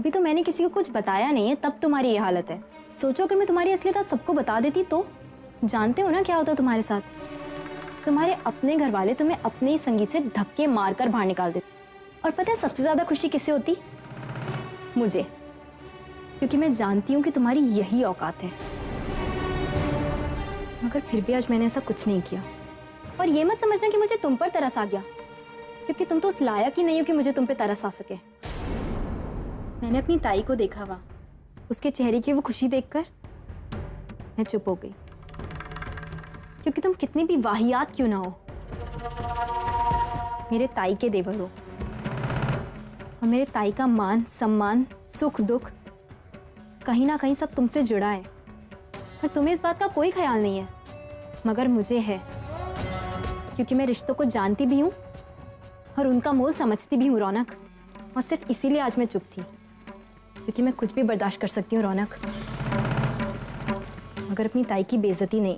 अभी तो मैंने किसी को कुछ बताया नहीं है, तब तुम्हारी ये हालत है। सोचो अगर मैं तुम्हारी असलियत सबको बता देती तो? जानते हो ना क्या होता तुम्हारे साथ? तुम्हारे अपने घर वाले तुम्हें अपने ही संगीत से धक्के मारकर बाहर निकाल देते। और पता है सबसे ज्यादा खुशी किससे होती? मुझे, क्योंकि मैं जानती हूँ कि तुम्हारी यही औकात है। मगर फिर भी आज मैंने ऐसा कुछ नहीं किया। और ये मत समझना कि मुझे तुम पर तरस आ गया, क्योंकि तुम तो उस लायक ही नहीं हो कि मुझे तुम पे तरस आ सके। मैंने अपनी ताई को देखा वहां, उसके चेहरे की वो खुशी देखकर मैं चुप हो गई। क्योंकि तुम कितनी भी वाहियात क्यों ना हो, मेरे ताई के देवर हो। और मेरे ताई का मान सम्मान सुख दुख कहीं ना कहीं सब तुमसे जुड़ा है। और तुम्हें इस बात का कोई ख्याल नहीं है, मगर मुझे है, क्योंकि मैं रिश्तों को जानती भी हूँ और उनका मोल समझती भी हूँ रौनक। और सिर्फ इसीलिए आज मैं चुप थी, क्योंकि मैं कुछ भी बर्दाश्त कर सकती हूँ रौनक, मगर अपनी ताई की बेइज्जती नहीं।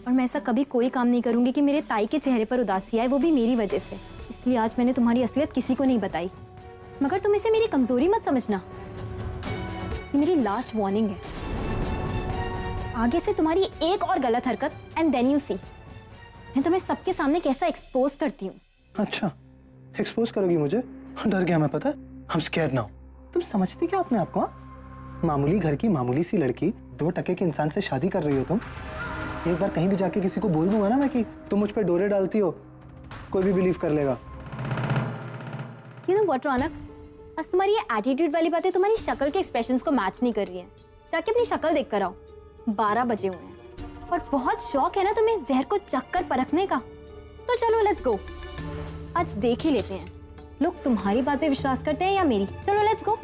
और मैं ऐसा कभी कोई काम नहीं करूंगी कि मेरे ताई के चेहरे पर उदासी आए, वो भी मेरी वजह से। इसलिए आज मैंने तुम्हारी असलियत किसी को नहीं बताई। मगर तुम इसे मेरी कमजोरी मत समझना, ये मेरी लास्ट वार्निंग है। आगे से तुम्हारी एक और गलत हरकत एंड देन यू सी, मैं तुम्हें सबके सामने कैसा एक्सपोज करती हूँ। अच्छा, एक्सपोज करोगी मुझे? डर गया मैं, पता है? I'm scared now। तुम समझती क्या अपने आप को? मामूली घर की मामूली सी लड़की 2 टके के इंसान से शादी कर रही हो तुम। एक बार कहीं भी जाके किसी को बोल दूंगा ना मैं कि तुम मुझ पे डोरे डालती हो, कोई भी बिलीव कर लेगा। You know what, रौनक, आज तुम्हारी ये एटीट्यूड वाली बातें तुम्हारी शक्ल के एक्सप्रेशंस को मैच नहीं कर रही हैं। जाके अपनी शक्ल देख कर आओ। 12 बजे हुए हैं और बहुत शौक है ना तुम्हें जहर को चखकर परखने का, तो चलो लेट्स गो। आज देख ही लेते हैं लोग तुम्हारी बात पे विश्वास करते हैं या मेरी। चलो लेट्स गो।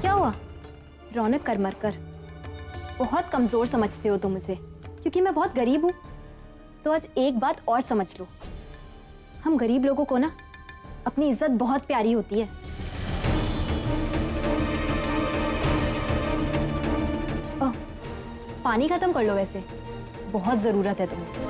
क्या हुआ रौनक? कर मर कर बहुत कमजोर समझते हो तुम मुझे, क्योंकि मैं बहुत गरीब हूं। तो आज एक बात और समझ लो, हम गरीब लोगों को ना अपनी इज्जत बहुत प्यारी होती है। पानी खत्म कर लो, वैसे बहुत जरूरत है तुम्हें।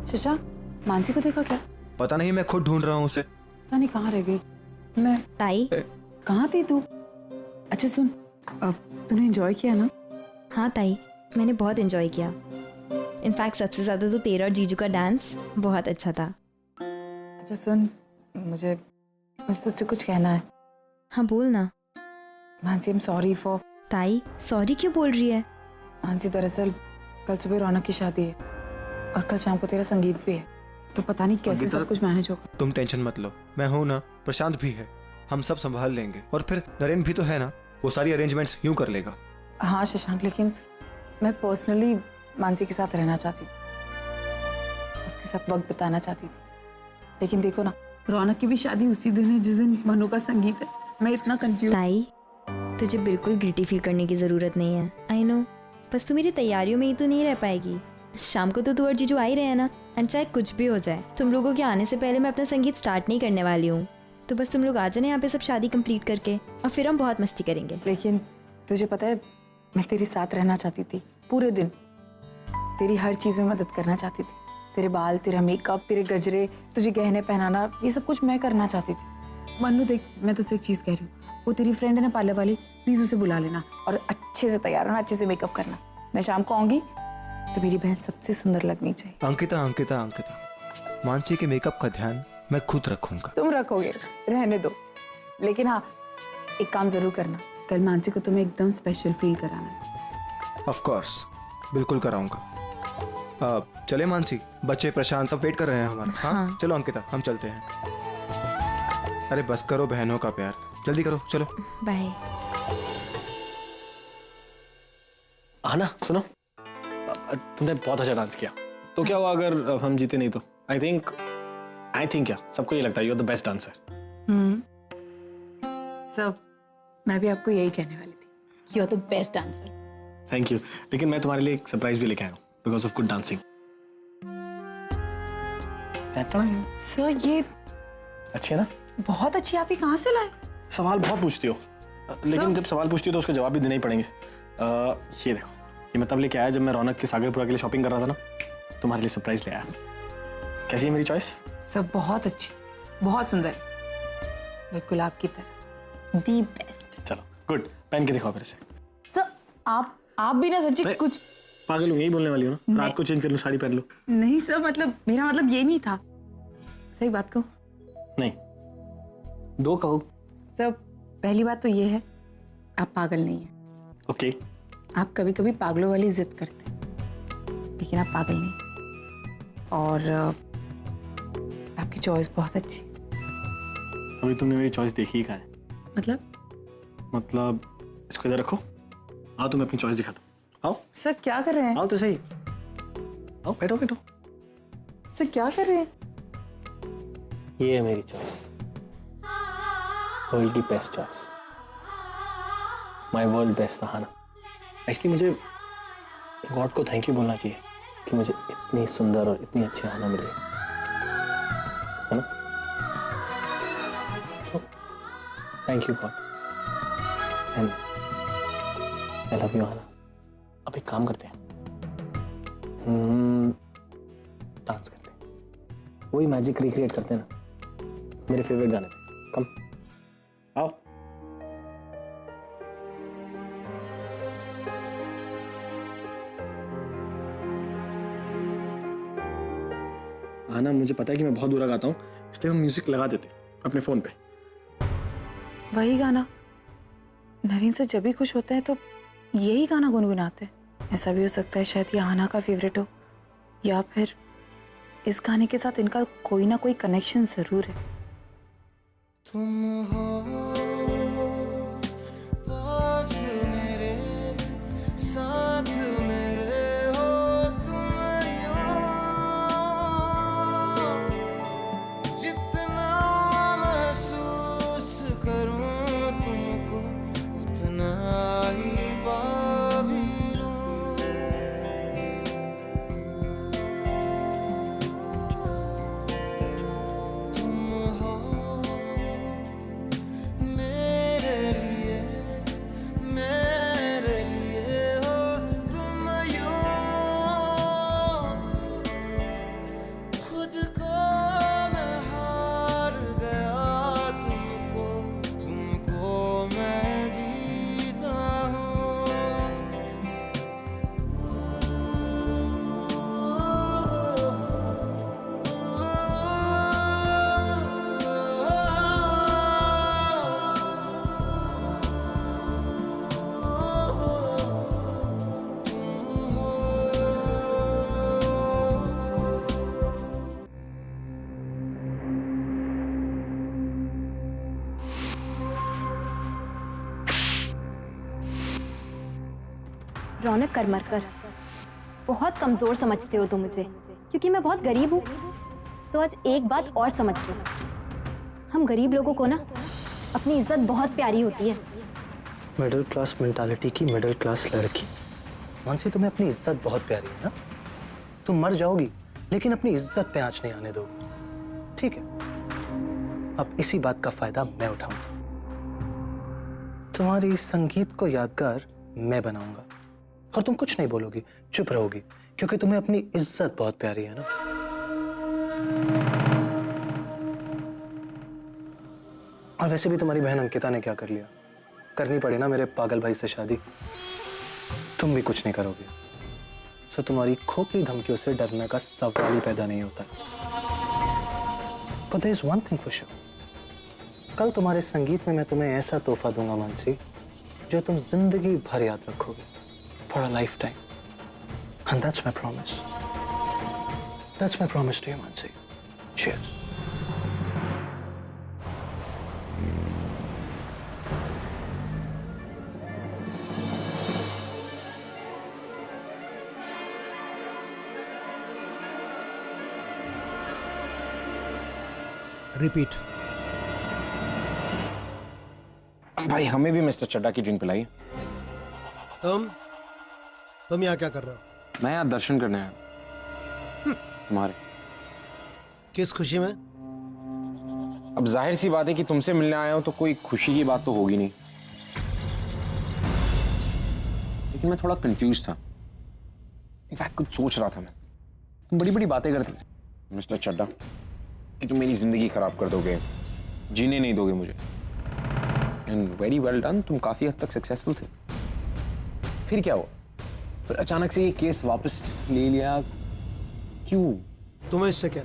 शिशा, मानसी को देखा क्या? पता नहीं, मैं खुद ढूंढ रहा हूँ उसे। पता नहीं कहाँ रह गई। मैं ताई, कहाँ थी तू? अच्छा सुन, तूने एंजॉय किया ना? हाँ ताई, मैंने बहुत एंजॉय किया। इनफैक्ट सबसे ज्यादा तो तेरा और जीजू का डांस बहुत अच्छा था। अच्छा सुन, मुझे तुझसे कुछ कहना है। हाँ बोल ना। Mansi, I am sorry for. ताई सॉरी क्यों बोल रही है? मानसी, दरअसल कल सुबह रौनक की शादी है और कल शाम को तेरा संगीत भी है, तो पता नहीं कैसे सब कुछ मैनेज होगा। तुम टेंशन मत लो, मैं हूं ना, प्रशांत भी है, हम सब संभाल लेंगे। और फिर नरेन भी तो है ना, वो सारी अरेंजमेंट्स यूं कर लेगा। हाँ शशांक, लेकिन मैं पर्सनली मानसी के साथ रहना चाहती थी, उसके साथ वक्त बिताना चाहती थी। लेकिन देखो ना, रौनक की भी शादी उसी दिन है जिस दिन मनु का संगीत है। मैं इतना कंफ्यूज। ताई, तुझे बिल्कुल गिल्टी फील करने की जरूरत नहीं है। आई नो, बस तू मेरी तैयारियों में ही तो नहीं रह पाएगी। शाम को तो तू और जीजू आ ही रहे हैं ना, एंड चाहे कुछ भी हो जाए, तुम लोगों के आने से पहले मैं अपना संगीत स्टार्ट नहीं करने वाली हूँ। तो बस तुम लोग आ जाना यहाँ पे सब शादी कंप्लीट करके, और फिर हम बहुत मस्ती करेंगे। लेकिन तुझे पता है, मैं तेरे साथ रहना चाहती थी पूरे दिन, तेरी हर चीज में मदद करना चाहती थी। तेरे बाल, तेरा मेकअप, तेरे गजरे, तुझे गहने पहनाना, ये सब कुछ मैं करना चाहती थी। मन्नू देख, मैं तुझसे एक चीज कह रही हूँ, वो तेरी फ्रेंड है ना पार्लर वाली, प्लीज उसे बुला लेना और अच्छे से तैयार होना, अच्छे से मेकअप करना। मैं शाम को आऊंगी तो मेरी बहन सबसे सुंदर लगनी चाहिए। अंकिता अंकिता अंकिता, मानसी के मेकअप का ध्यान मैं खुद रखूंगा। तुम रखोगे, रहने दो। लेकिन हाँ, एक काम जरूर करना, कल मानसी को तुम्हें एकदम स्पेशल फील कराना है। ऑफ कोर्स, बिल्कुल कराऊंगा। चले मानसी, बच्चे प्रशांत सब वेट कर रहे हैं हमारा। हाँ चलो अंकिता, हम चलते हैं। अरे बस करो बहनों का प्यार, जल्दी करो, चलो बाय। आना, सुनो, तुमने बहुत अच्छा डांस किया। तो क्या हुआ अगर हम जीते नहीं तो? आई थिंक क्या सबको ये लगता है you are the best dancer. सब, मैं भी आपको यही कहने वाली थी, you are the best dancer. Thank you. लेकिन मैं तुम्हारे लिए एक सरप्राइज भी लेके आया हूँ because of good dancing. Sir, ये अच्छी है ना? बहुत अच्छी। आप ये कहाँ से लाए? सवाल बहुत पूछती हो, लेकिन जब सवाल पूछती हो तो उसके जवाब भी देने ही पड़ेंगे। ये देखो, ये मैं तब लेके आया जब मैं रौनक के सागरपुरा के लिए शॉपिंग कर रहा था ना, तुम्हारे लिए सरप्राइज ले आया। कैसी है मेरी चॉइस? सब बहुत अच्छी, बहुत सुंदर, बिल्कुल आपकी तरह, दी बेस्ट। चलो गुड, पहन के दिखाओ फिर से। सर आप भी ना सच्ची नहीं। कुछ पागल हूँ, यही बोलने वाली हो ना? रात को चेंज कर लूँ, साड़ी पहन लूँ? नहीं सर, मतलब मेरा मतलब ये नहीं था। सही बात कहो। नहीं, दो कहो। सर पहली बात तो ये है, आप पागल नहीं हैं। ओके। आप कभी कभी पागलों वाली जिद करते हैं, लेकिन आप पागल नहीं। और आपकी चॉइस बहुत अच्छी। अभी तुमने मेरी चॉइस देखी ही कहाँ है? मतलब इसको इधर रखो। आओ तुम्हें अपनी चॉइस दिखाता हूँ। आओ सर क्या कर रहे हैं? आओ तो सही। आओ बैठो बैठो। सर क्या कर रहे हैं? ये है मेरी चॉइस, वर्ल्ड की best choice, my world best Aahana. Actually मुझे गॉड को थैंक यू बोलना चाहिए कि मुझे इतनी सुंदर और इतनी अच्छी आहाना मिली है ना। So thank you God and I love you Aahana. अब एक काम करते हैं, डांस करते हैं, वही मैजिक रिक्रिएट करते हैं ना मेरे फेवरेट गाने पे। कम आओ। आना, मुझे पता है कि मैं बहुत बुरा गाता हूँ, इसलिए हम म्यूजिक लगा देते हैं अपने फोन पे। वही गाना। नरीन से जब भी खुश होते हैं तो यही गाना गुनगुनाते हैं। ऐसा भी हो सकता है शायद ये आना का फेवरेट हो, या फिर इस गाने के साथ इनका कोई ना कोई कनेक्शन जरूर है। तुम हो पास मेरे, साथ मेरे हो तुम यूं, जितना महसूस करूं तुमको उतना ही पा भी लूं। तुम हो मेरे लिए हो तुम यूं, खुद को मैं हार गया तुमको मैं जीता रौनक करमरकर, बहुत कमजोर समझते हो तुम मुझे, क्योंकि मैं बहुत गरीब हूँ। तो आज एक बात और समझ लो, हम गरीब लोगों को ना अपनी इज्जत बहुत प्यारी होती है। मिडिल क्लास मेंटालिटी की मिडिल क्लास लड़की। मानसी, तुम्हें अपनी इज्जत बहुत प्यारी है ना? तुम मर जाओगी लेकिन अपनी इज्जत पे आंच नहीं आने दोगी, ठीक है? अब इसी बात का फायदा मैं उठाऊंगा। तुम्हारी संगीत को यादगार मैं बनाऊंगा और तुम कुछ नहीं बोलोगी, चुप रहोगी, क्योंकि तुम्हें अपनी इज्जत बहुत प्यारी है ना। और वैसे भी तुम्हारी बहन अंकिता ने क्या कर लिया? करनी पड़ी ना मेरे पागल भाई से शादी। तुम भी कुछ नहीं करोगे, सो तुम्हारी खोखली धमकियों से डरने का सवाल ही पैदा नहीं होता। But there is one thing for sure, कल तुम्हारे संगीत में मैं तुम्हें ऐसा तोहफा दूंगा मानसी, जो तुम जिंदगी भर याद रखोगे, for a lifetime. And that's my promise. That's my promise to you, Mansi. Cheers. Repeat. भाई हमें भी मिस्टर चड्डा की ड्रिंक पिलाई। तुम यहाँ क्या कर रहे हो? मैं यहाँ दर्शन करने आया तुम्हारे। किस खुशी में? अब जाहिर सी बात है कि तुमसे मिलने आया हूं तो कोई खुशी की बात तो होगी नहीं। लेकिन मैं थोड़ा कंफ्यूज था। इनफैक्ट कुछ सोच रहा था मैं। तुम बड़ी बड़ी बातें करते थे मिस्टर चड्डा कि तुम मेरी जिंदगी खराब कर दोगे, जीने नहीं दोगे मुझे। एंड वेरी वेल डन, तुम काफी हद तक सक्सेसफुल थे। फिर क्या हुआ? फिर अचानक से ये केस वापस ले लिया, क्यों? तुम्हें इससे क्या?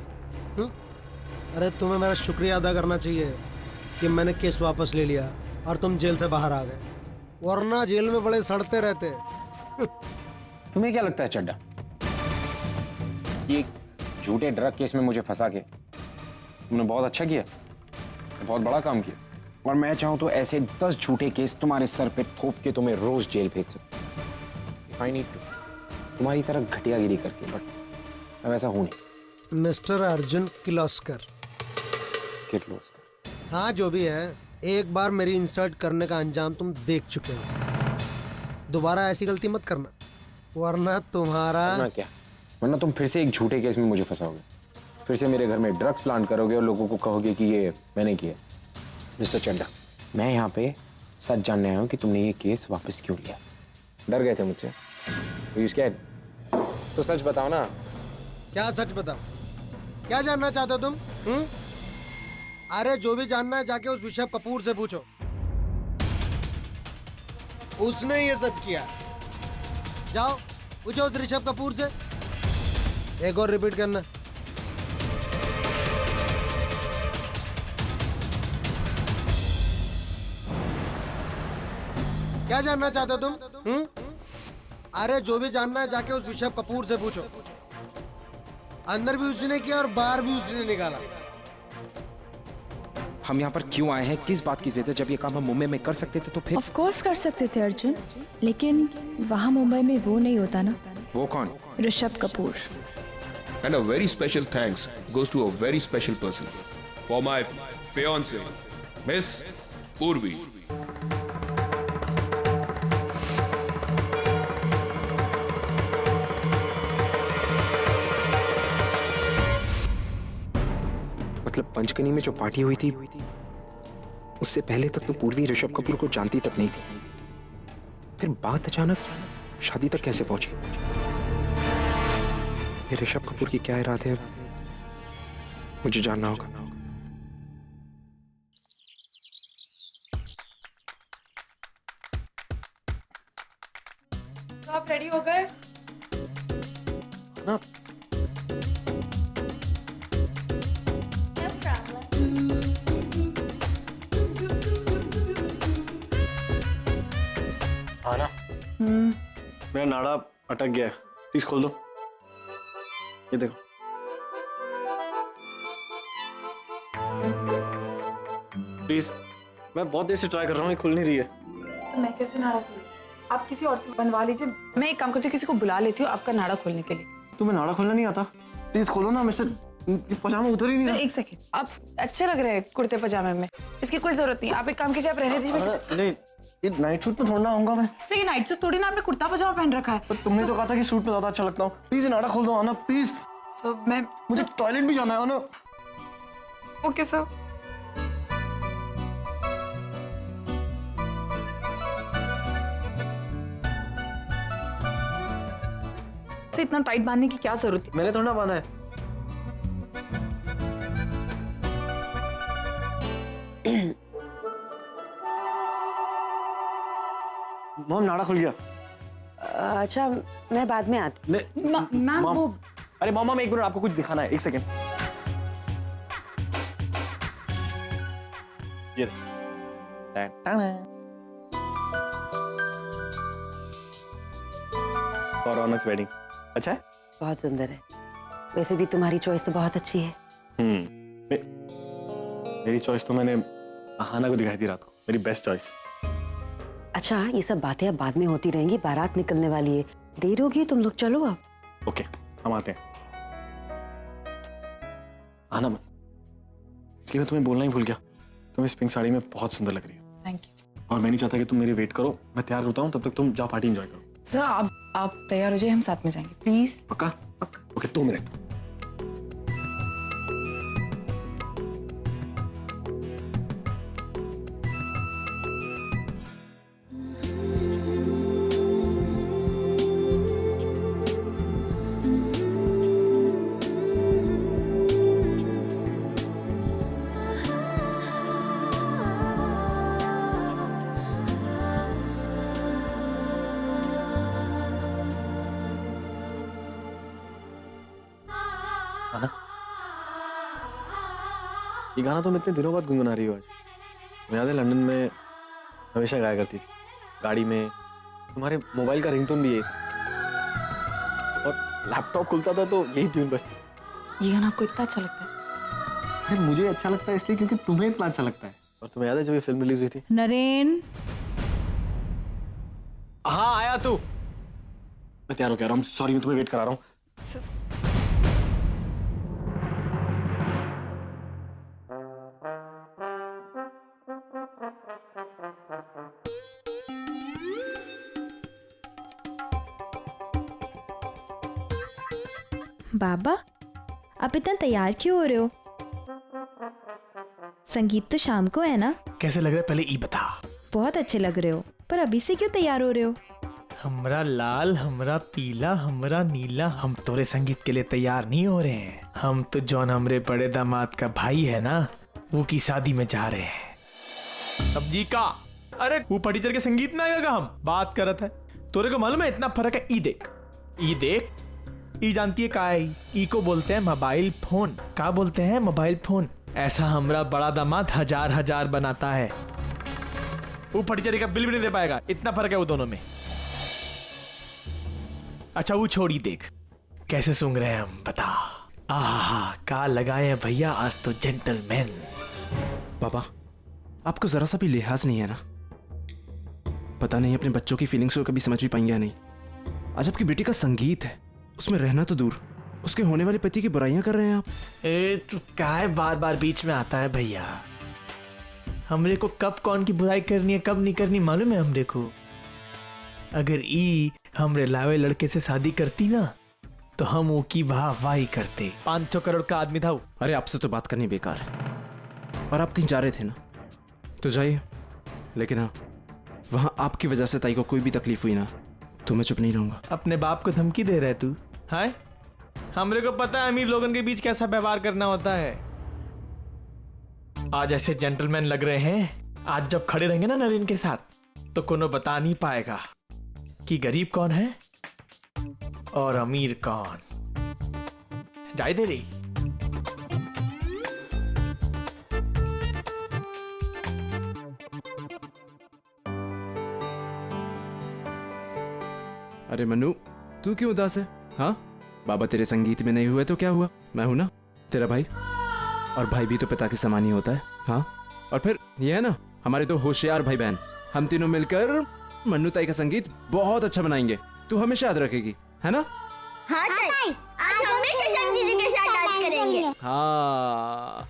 अरे तुम्हें मेरा शुक्रिया अदा करना चाहिए कि मैंने केस वापस ले लिया और तुम जेल से बाहर आ गए, वरना जेल में बड़े सड़ते रहते। तुम्हें क्या लगता है चड्डा, ये झूठे ड्रग केस में मुझे फंसा के तुमने बहुत अच्छा किया, बहुत बड़ा काम किया? और मैं चाहूं तो ऐसे 10 झूठे केस तुम्हारे सर पे थोप के तुम्हें रोज जेल भेज सकता हूं। I need to, तुम्हारी तरह घटियागिरी करके, बट मैं वैसा हूं नहीं। मिस्टर अर्जुन किर्लोस्कर। किर्लोस्कर? हाँ जो भी है, एक बार मेरी इंसल्ट करने का अंजाम तुम देख चुके हो। दोबारा ऐसी गलती मत करना, वरना तुम्हारा क्या? वरना तुम फिर से एक झूठे केस में मुझे फंसाओगे, फिर से मेरे घर में ड्रग्स प्लांट करोगे और लोगों को कहोगे कि ये मैंने किया। मिस्टर चड्डा, मैं यहाँ पे सच जानने आया हूँ कि तुमने ये केस वापस क्यों लिया। डर गए थे मुझसे? Were you scared? तो सच बताओ ना। क्या सच बताओ? क्या जानना चाहते हो तुम? अरे जो भी जानना है जाके उस ऋषभ कपूर से पूछो, उसने ये सब किया। जाओ पूछो उस ऋषभ कपूर से। एक और रिपीट करना। क्या जानना चाहते हो तुम? अरे जो भी जानना है जाके उस ऋषभ कपूर से पूछो। अंदर भी उसने किया और बाहर भी उसने निकाला। हम यहाँ पर क्यों आए हैं, किस बात की जिद है? जब ये काम हम मुंबई में कर सकते थे तो फिर। ऑफ कोर्स कर सकते थे अर्जुन, लेकिन वहाँ मुंबई में वो नहीं होता ना। वो कौन? Rishabh Kapoor. And a very special thanks goes to a very special person, for my fiancée, Miss Urvi. मतलब पंचकनी में जो पार्टी हुई थी उससे पहले तक तो पूर्वी ऋषभ कपूर को जानती तक नहीं थी, फिर बात अचानक शादी तक कैसे पहुंची? ये ऋषभ कपूर की क्या इरादे हैं, मुझे जानना होगा। तो आप रेडी हो गए? ना आना, मेरा नाड़ा अटक गया है, प्लीज खोल दो। ये देखो। प्लीज, मैं बहुत देर से ट्राई कर रहा हूँ, ये खुल नहीं रही है। तो मैं कैसे नाड़ा खोलूं? आप किसी और से बनवा लीजिए। मैं एक काम करती हूँ, किसी को बुला लेती हूँ आपका नाड़ा खोलने के लिए। तुम्हें नाड़ा खोलना नहीं आता? प्लीज खोलो ना, मिस्टर। पजामा उधर ही नहीं है। एक सेकेंड, आप अच्छे लग रहे हैं कुर्ते पजामे में, इसकी कोई जरूरत नहीं। आप एक काम कीजिए, आप रहने दीजिए। नहीं, ये नाइट सूट में थोड़ा आऊंगा मैं। सर ये नाइट सूट थोड़ी ना, आपने कुर्ता पजामा पहन रखा है। पर तुमने तो कहा था कि सूट में ज्यादा अच्छा लगता हूँ। प्लीज नाड़ा खोल दो आना, प्लीज। सर मैं, मुझे टॉयलेट भी जाना है ना। Okay sir. सर इतना टाइट बांधने की क्या जरूरत है? मैंने थोड़ा बांधा है। मॉम नाड़ा खुल गया। अच्छा मैं बाद में आती। मैम वो, अरे मॉम एक मिनट, आपको कुछ दिखाना है, एक सेकेंड। ये और रौनक वेडिंग अच्छा है? बहुत सुंदर है। वैसे भी तुम्हारी चॉइस तो बहुत अच्छी है। मेरी चॉइस तो मैंने आहाना को दिखाई थी रात को, मेरी बेस्ट चॉइस। अच्छा ये सब बातें अब बाद में होती रहेंगी, बारात निकलने वाली है, देर होगी, तुम लोग चलो अब। ओके हम आते हैं। आना मत, इसलिए मैं तुम्हें बोलना ही भूल गया, तुम इस पिंक साड़ी में बहुत सुंदर लग रही हो। Thank you. और मैं नहीं चाहता कि तुम मेरी वेट करो, मैं तैयार होता हूँ, तब तक तुम जाओ पार्टी एंजॉय करो। सर आप तैयार हो जाइए, हम साथ में जाएंगे प्लीज। पक्का? पक्का। Okay 2 minute. है ना? ये गाना तुम इतने दिनों बाद गुनगुना रही हो आज। मुझे याद है लंदन में हमेशा गाया करती थी, गाड़ी में। तुम्हारे मोबाइल का रिंगटोन भी यही था और लैपटॉप खुलता था तो यही ट्यून बजती थी। ये गाना आपको इतना अच्छा लगता है? अरे मुझे अच्छा लगता है इसलिए क्योंकि तुम्हें इतना अच्छा लगता है। और तुम्हें याद है जब ये फिल्म रिलीज हुई थी? नरेन, हाँ आया तू। मैं तैयार हो कह रहा हूँ, सॉरी मैं तुम्हें वेट करा रहा हूँ। बाबा, आप इतना तैयार क्यों हो रहे हो? संगीत तो शाम को है ना? कैसे लग रहा है पहले ई बता। बहुत अच्छे लग रहे हो, पर अभी से क्यों तैयार हो रहे हो? हमरा लाल, हमरा पीला, हमरा नीला, हम तोरे संगीत के लिए तैयार नहीं हो रहे हैं। हम तो जौन हमरे बड़े दामाद का भाई है ना, वो की शादी में जा रहे हैं। सब्जी का अरे वो फटीचर के संगीत में आएगा हम बात करत है। तोरे को मालूम है इतना फर्क है। ई देख, ई देख, ई जानती है का है? ई को बोलते हैं मोबाइल फोन। का बोलते हैं? Mobile phone. ऐसा हमरा बड़ा दामाद हजार हजार बनाता है, वो फटीचरी का बिल भी नहीं दे पाएगा। इतना फर्क है वो दोनों में। अच्छा वो छोड़ी, देख कैसे सूंघ रहे हैं हम, बता। आहा का लगाए हैं भैया आज तो जेंटलमैन। बाबा, आपको जरा सा भी लिहाज नहीं है ना? पता नहीं अपने बच्चों की फीलिंग्स को कभी समझ भी पाएंगे या नहीं। आज आपकी बेटी का संगीत है, उसमें रहना तो दूर, उसके होने वाले पति की बुराइयां कर रहे हैं आप। ए तू काय बार बार बीच में आता है भैया? हमरे को कब कौन की बुराई करनी है कब नहीं करनी मालूम है हमरे को। अगर ई हमरे लावे लड़के से शादी करती ना तो हम वो की वाहवाही करते। 500 करोड़ का आदमी था वो। अरे आपसे तो बात करनी बेकार है, और आप कहीं जा रहे थे ना तो जाइए, लेकिन हाँ वहां आपकी वजह से ताई को कोई भी तकलीफ हुई ना तो मैं चुप नहीं रहूंगा। अपने बाप को धमकी दे रहे तू? हाय, हमरे को पता है अमीर लोगों के बीच कैसा व्यवहार करना होता है। आज ऐसे जेंटलमैन लग रहे हैं, आज जब खड़े रहेंगे ना नरेन के साथ तो कोनो बता नहीं पाएगा कि गरीब कौन है और अमीर कौन। जाए दे रही। अरे मनु, तू क्यों उदास है? हाँ, बाबा तेरे संगीत में नहीं हुए तो क्या हुआ? मैं हूं ना तेरा भाई, और भाई भी तो पिता के समान ही होता है। हाँ, और फिर ये है ना हमारे दो होशियार भाई बहन, हम तीनों मिलकर मन्नू ताई का संगीत बहुत अच्छा बनाएंगे। तू हमेशा याद रखेगी, है ना? हाँ ताई, आज हम भी शशांक जी के साथ डांस करेंगे। हाँ।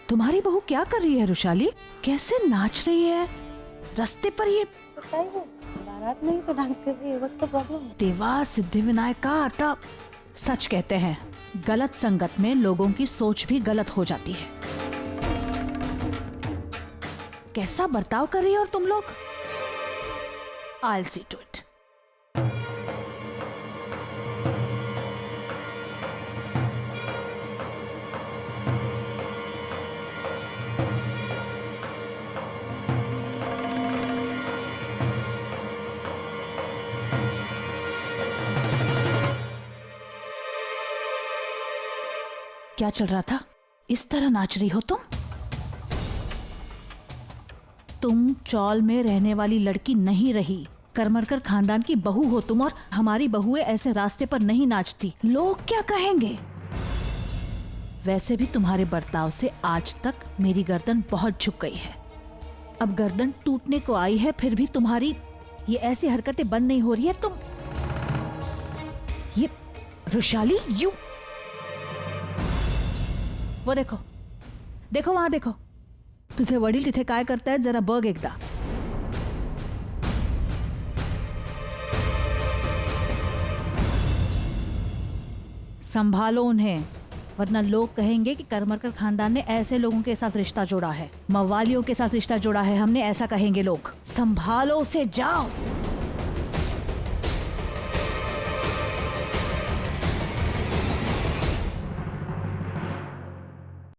तुम्हारी बहू क्या कर रही है रुशाली? कैसे नाच रही है रास्ते पर? ये बारात में ही तो डांस कर रही है, व्हाट्स द प्रॉब्लम? देवा सिद्धि विनायक का आता सच कहते हैं, गलत संगत में लोगों की सोच भी गलत हो जाती है। कैसा बर्ताव कर रही है और तुम लोग? I'll see to it. क्या चल रहा था? इस तरह नाच रही हो तुम चौल में रहने वाली लड़की नहीं रही, करमरकर खानदान की बहू हो तुम, और हमारी बहुएं ऐसे रास्ते पर नहीं नाचती, लोग क्या कहेंगे। वैसे भी तुम्हारे बर्ताव से आज तक मेरी गर्दन बहुत झुक गई है, अब गर्दन टूटने को आई है, फिर भी तुम्हारी ये ऐसी हरकतें बंद नहीं हो रही है। तुम ये रुशाली, यू वो देखो देखो वहां देखो, तुझे वडील तिथे काय करतायत जरा बघ एकदा। संभालो उन्हें, वरना लोग कहेंगे कि करमरकर खानदान ने ऐसे लोगों के साथ रिश्ता जोड़ा है, मवालियों के साथ रिश्ता जोड़ा है हमने, ऐसा कहेंगे लोग। संभालो उसे, जाओ।